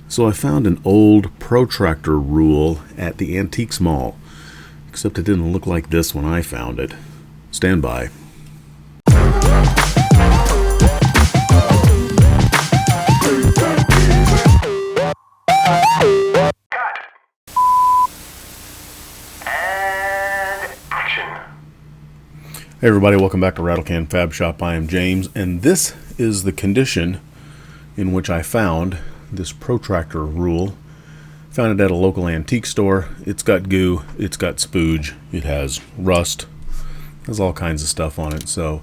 So I found an old protractor rule at the Antiques Mall, except it didn't look like this when I found it. Stand by. Hey everybody, welcome back to RATTLECAN FAB SHOP. I am James, and this is the condition in which I found this protractor rule. Found it at a local antique store. It's got goo, it's got spooge, it has rust, has all kinds of stuff on it. So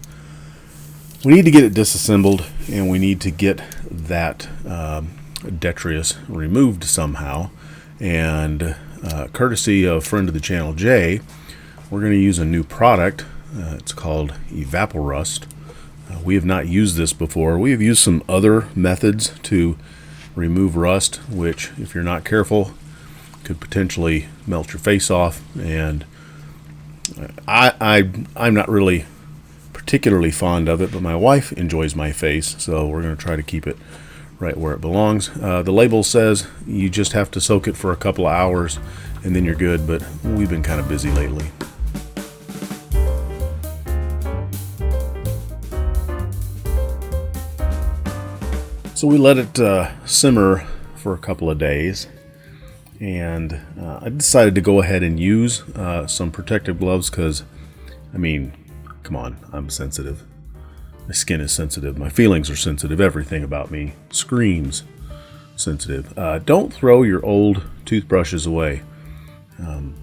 we need to get it disassembled, and we need to get that detritus removed somehow. And courtesy of friend of the channel Jay, we're going to use a new product. It's called Evapo-Rust. We have not used this before. We have used some other methods to remove rust, which, if you're not careful, could potentially melt your face off. And I'm not really particularly fond of it, but my wife enjoys my face, so we're going to try to keep it right where it belongs. The label says you just have to soak it for a couple of hours and then you're good, but we've been kind of busy lately. So we let it simmer for a couple of days, and I decided to go ahead and use some protective gloves because, I mean, come on, I'm sensitive. My skin is sensitive. My feelings are sensitive. Everything about me screams sensitive. Don't throw your old toothbrushes away.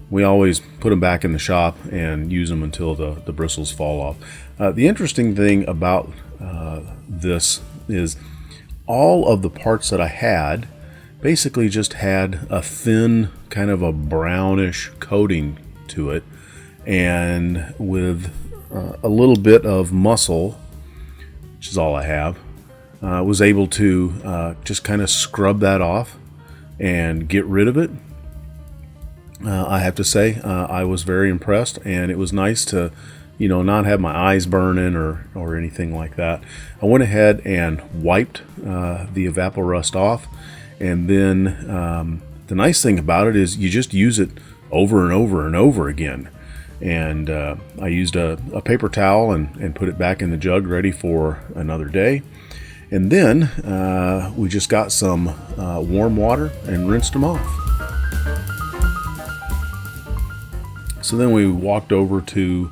We always put them back in the shop and use them until the bristles fall off. The interesting thing about this is all of the parts that I had basically just had a thin, kind of a brownish coating to it, and with a little bit of muscle, which is all I have, I was able to just kind of scrub that off and get rid of it. I have to say, I was very impressed, and it was nice to, you know, not have my eyes burning or anything like that. I went ahead and wiped the Evapo-Rust off, and then the nice thing about it is you just use it over and over and over again. And I used a paper towel and put it back in the jug ready for another day. And then we just got some warm water and rinsed them off. So then we walked over to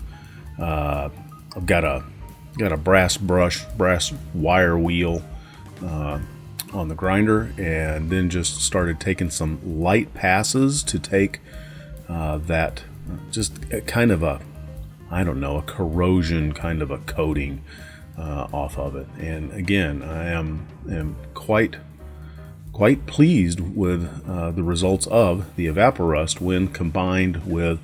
I've got a brass wire wheel on the grinder, and then just started taking some light passes to take that just kind of a, I don't know, a corrosion kind of a coating off of it. And again, I am quite pleased with the results of the Evapo-Rust when combined with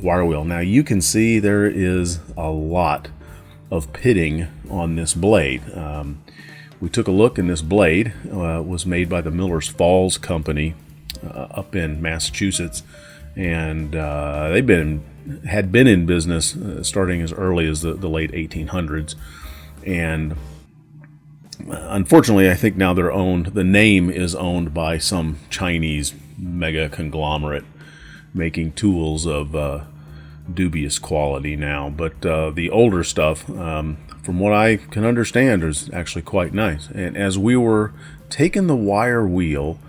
wire wheel. Now you can see there is a lot of pitting on this blade. We took a look, and this blade was made by the Miller's Falls company up in Massachusetts, and had been in business starting as early as the late 1800s. And unfortunately, I think now the name is owned by some Chinese mega conglomerate making tools of dubious quality now. But the older stuff, from what I can understand, is actually quite nice. And as we were taking the wire wheel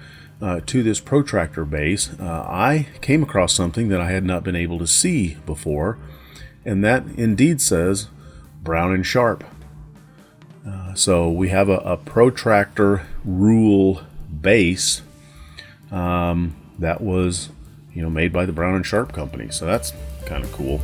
to this protractor base, I came across something that I had not been able to see before, and that indeed says Brown Sharpe. So we have a protractor rule base that was, you know, made by the Brown Sharpe company. So that's kind of cool.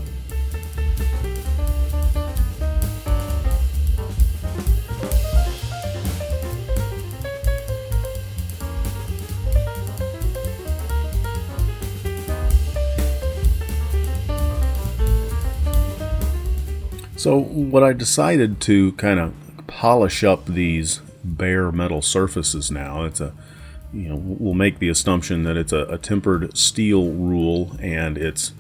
So what I decided to kind of polish up these bare metal surfaces now, it's a, you know, we'll make the assumption that it's a tempered steel rule, and it's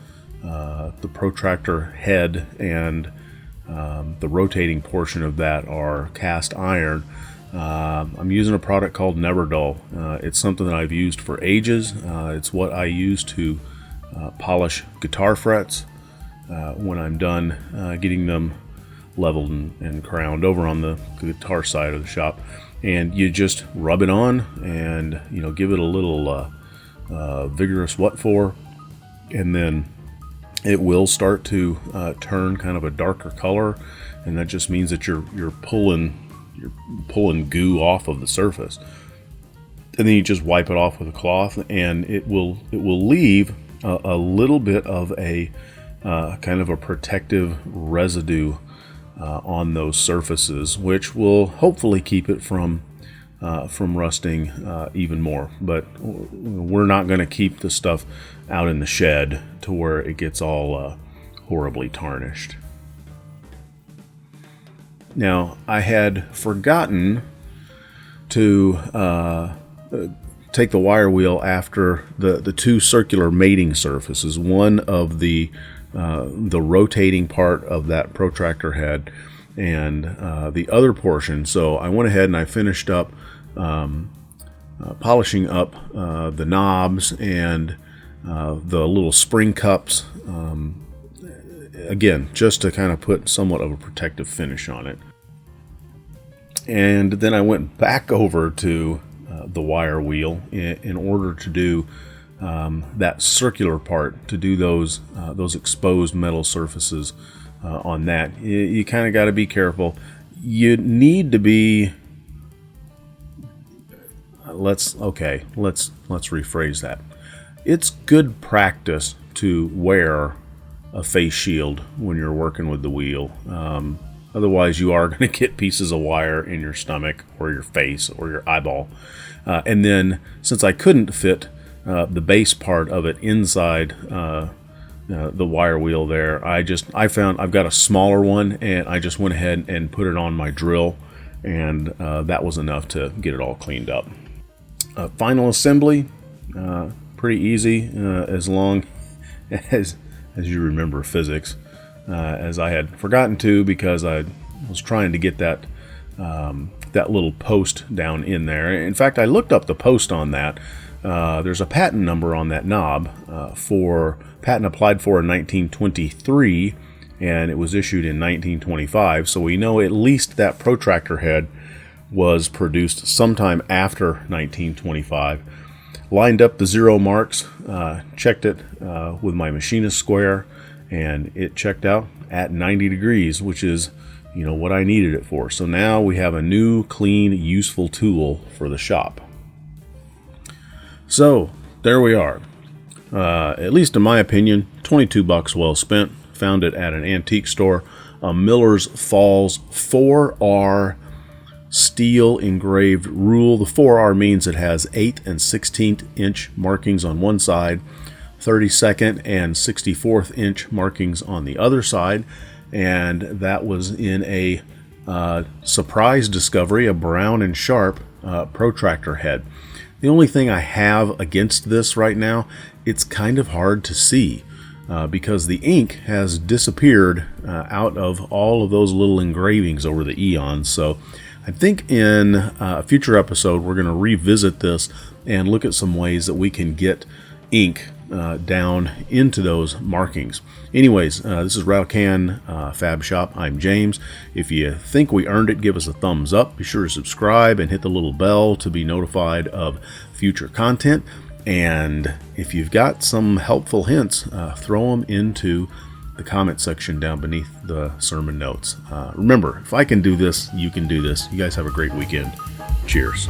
the protractor head and the rotating portion of that are cast iron. I'm using a product called Never Dull. It's something that I've used for ages. It's what I use to polish guitar frets when I'm done getting them leveled and crowned over on the guitar side of the shop. And you just rub it on and, you know, give it a little vigorous what for, and then it will start to turn kind of a darker color, and that just means that you're pulling goo off of the surface. And then you just wipe it off with a cloth, and it will leave a little bit of a kind of a protective residue on those surfaces, which will hopefully keep it from rusting even more. But we're not going to keep the stuff out in the shed to where it gets all horribly tarnished. Now, I had forgotten to take the wire wheel after the two circular mating surfaces, one of the rotating part of that protractor head and the other portion. So I went ahead and I finished up polishing up the knobs and the little spring cups, again, just to kind of put somewhat of a protective finish on it. And then I went back over to the wire wheel in order to do that circular part, to do those exposed metal surfaces on that. You kind of got to be careful. You need to be. Let's rephrase that. It's good practice to wear a face shield when you're working with the wheel. Otherwise, you are going to get pieces of wire in your stomach or your face or your eyeball. And then, since I couldn't fit the base part of it inside the wire wheel there, I found I've got a smaller one, and I just went ahead and put it on my drill, and that was enough to get it all cleaned up. Final assembly, pretty easy, as long as you remember physics, as I had forgotten to, because I was trying to get that little post down in there. In fact, I looked up the post on that. There's a patent number on that knob, for patent applied for in 1923, and it was issued in 1925. So we know at least that protractor head was produced sometime after 1925. Lined up the zero marks, checked it with my machinist square, and it checked out at 90 degrees, which is, you know, what I needed it for. So now we have a new, clean, useful tool for the shop. So there we are. At least in my opinion, $22 well spent. Found it at an antique store. A Miller's Falls 4R steel engraved rule. The 4R means it has 8 and 16th inch markings on one side, 32nd and 64th inch markings on the other side, and that was in a surprise discovery, a Brown Sharpe protractor head. The only thing I have against this right now, it's kind of hard to see because the ink has disappeared out of all of those little engravings over the eons. So I think in a future episode we're going to revisit this and look at some ways that we can get ink down into those markings. Anyways, this is RATTLECAN Fab Shop. I'm James. If you think we earned it, give us a thumbs up. Be sure to subscribe and hit the little bell to be notified of future content. And if you've got some helpful hints, throw them into the comment section down beneath the sermon notes. Remember, if I can do this, you can do this. You guys have a great weekend. Cheers.